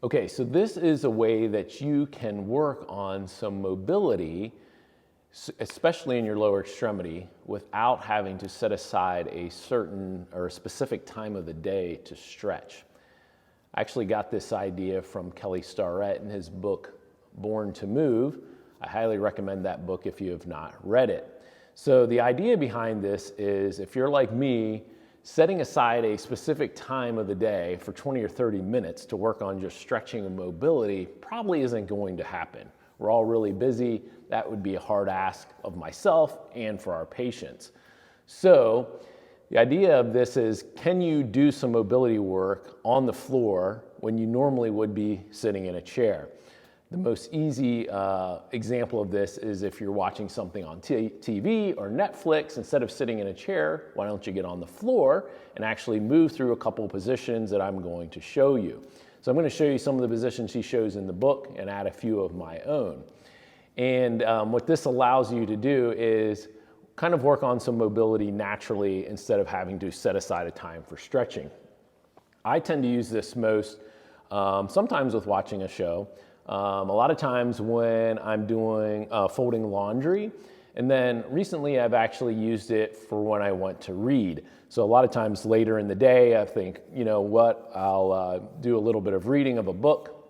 Okay, so this is a way that you can work on some mobility, especially in your lower extremity, without having to set aside a certain or a specific time of the day to stretch. I actually got this idea from Kelly Starrett in his book, Born to Move. I highly recommend that book if you have not read it. So the idea behind this is, if you're like me, setting aside a specific time of the day for 20 or 30 minutes to work on just stretching and mobility probably isn't going to happen. We're all really busy. That would be a hard ask of myself and for our patients. So the idea of this is, can you do some mobility work on the floor when you normally would be sitting in a chair? The most easy example of this is if you're watching something on TV or Netflix. Instead of sitting in a chair, why don't you get on the floor and actually move through a couple of positions that I'm going to show you. So I'm going to show you some of the positions he shows in the book and add a few of my own. And what this allows you to do is kind of work on some mobility naturally instead of having to set aside a time for stretching. I tend to use this most sometimes with watching a show. A lot of times when I'm doing folding laundry, and then recently I've actually used it for when I want to read. So a lot of times later in the day, I think, you know what, I'll do a little bit of reading of a book,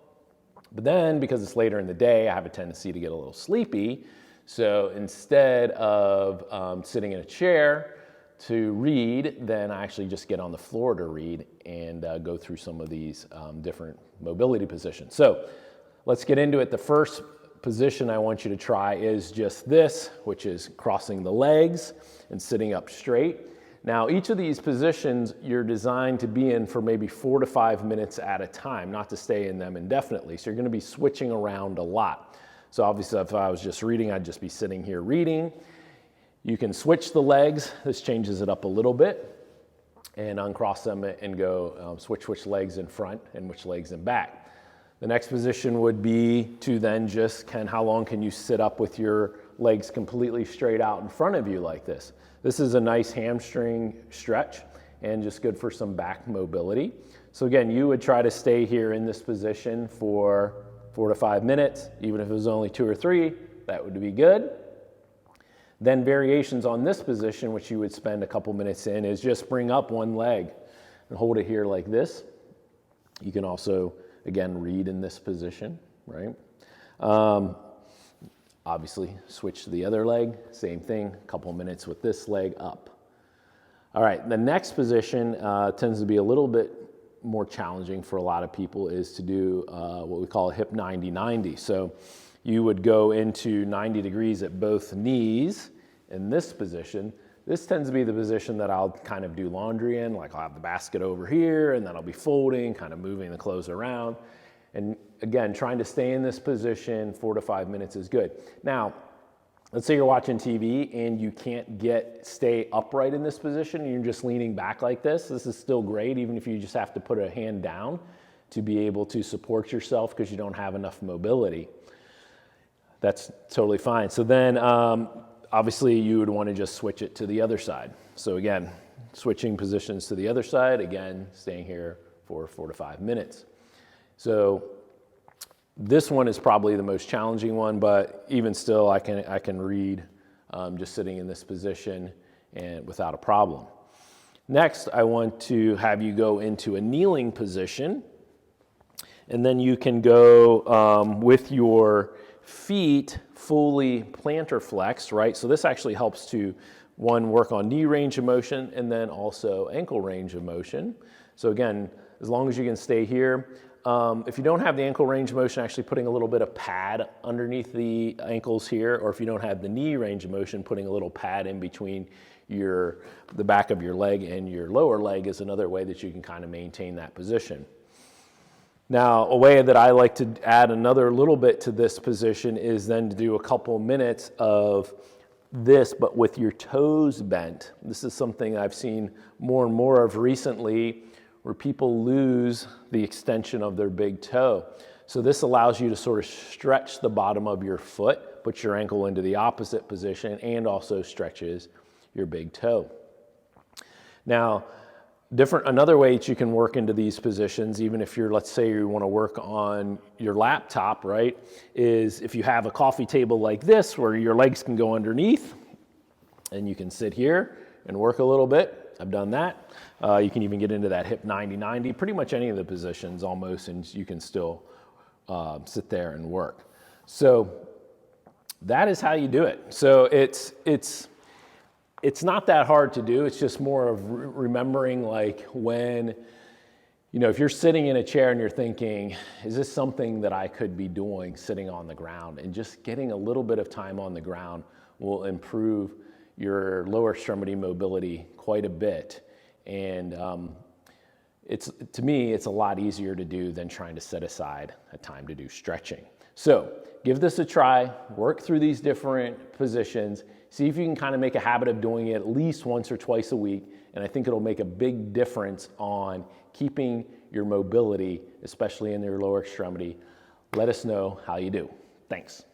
but then because it's later in the day, I have a tendency to get a little sleepy. So instead of sitting in a chair to read, then I actually just get on the floor to read and go through some of these different mobility positions. So let's get into it. The first position I want you to try is just this, which is crossing the legs and sitting up straight. Now, each of these positions you're designed to be in for maybe 4 to 5 minutes at a time, not to stay in them indefinitely. So you're going to be switching around a lot. So obviously, if I was just reading, I'd just be sitting here reading. You can switch the legs. This changes it up a little bit, and uncross them and go switch which legs in front and which legs in back. The next position would be to then just how long can you sit up with your legs completely straight out in front of you like this. This is a nice hamstring stretch and just good for some back mobility. So again, you would try to stay here in this position for 4 to 5 minutes. Even if it was only 2 or 3, that would be good. Then variations on this position, which you would spend a couple minutes in, is just bring up one leg and hold it here like this. You can also, again, read in this position, right? Obviously, switch to the other leg, same thing, a couple minutes with this leg up. All right, the next position tends to be a little bit more challenging for a lot of people, is to do what we call a hip 90-90. So you would go into 90 degrees at both knees in this position. This tends to be the position that I'll kind of do laundry in, like I'll have the basket over here and then I'll be folding, kind of moving the clothes around. And again, trying to stay in this position 4 to 5 minutes is good. Now, let's say you're watching TV and you can't stay upright in this position and you're just leaning back like this. This is still great, even if you just have to put a hand down to be able to support yourself because you don't have enough mobility. That's totally fine. So then, obviously, you would want to just switch it to the other side. So again, switching positions to the other side, again, staying here for 4 to 5 minutes. So this one is probably the most challenging one, but even still, I can read just sitting in this position and without a problem. Next, I want to have you go into a kneeling position, and then you can go with your feet fully plantar flexed, right? So this actually helps to, one, work on knee range of motion and then also ankle range of motion. So again, as long as you can stay here. If you don't have the ankle range of motion, actually putting a little bit of pad underneath the ankles here, or if you don't have the knee range of motion, putting a little pad in between the back of your leg and your lower leg is another way that you can kind of maintain that position. Now, a way that I like to add another little bit to this position is then to do a couple minutes of this, but with your toes bent. This is something I've seen more and more of recently, where people lose the extension of their big toe. So this allows you to sort of stretch the bottom of your foot, put your ankle into the opposite position, and also stretches your big toe. Now, Another way that you can work into these positions, even if you're, let's say you want to work on your laptop, right, is if you have a coffee table like this where your legs can go underneath and you can sit here and work a little bit. I've done that. You can even get into that hip 90-90, pretty much any of the positions almost, and you can still sit there and work. So that is how you do it. So it's not that hard to do. It's just more of remembering, like, when, if you're sitting in a chair and you're thinking, is this something that I could be doing sitting on the ground? And just getting a little bit of time on the ground will improve your lower extremity mobility quite a bit. And to me, it's a lot easier to do than trying to set aside a time to do stretching. So give this a try, work through these different positions, see if you can kind of make a habit of doing it at least once or twice a week, and I think it'll make a big difference on keeping your mobility, especially in your lower extremity. Let us know how you do. Thanks.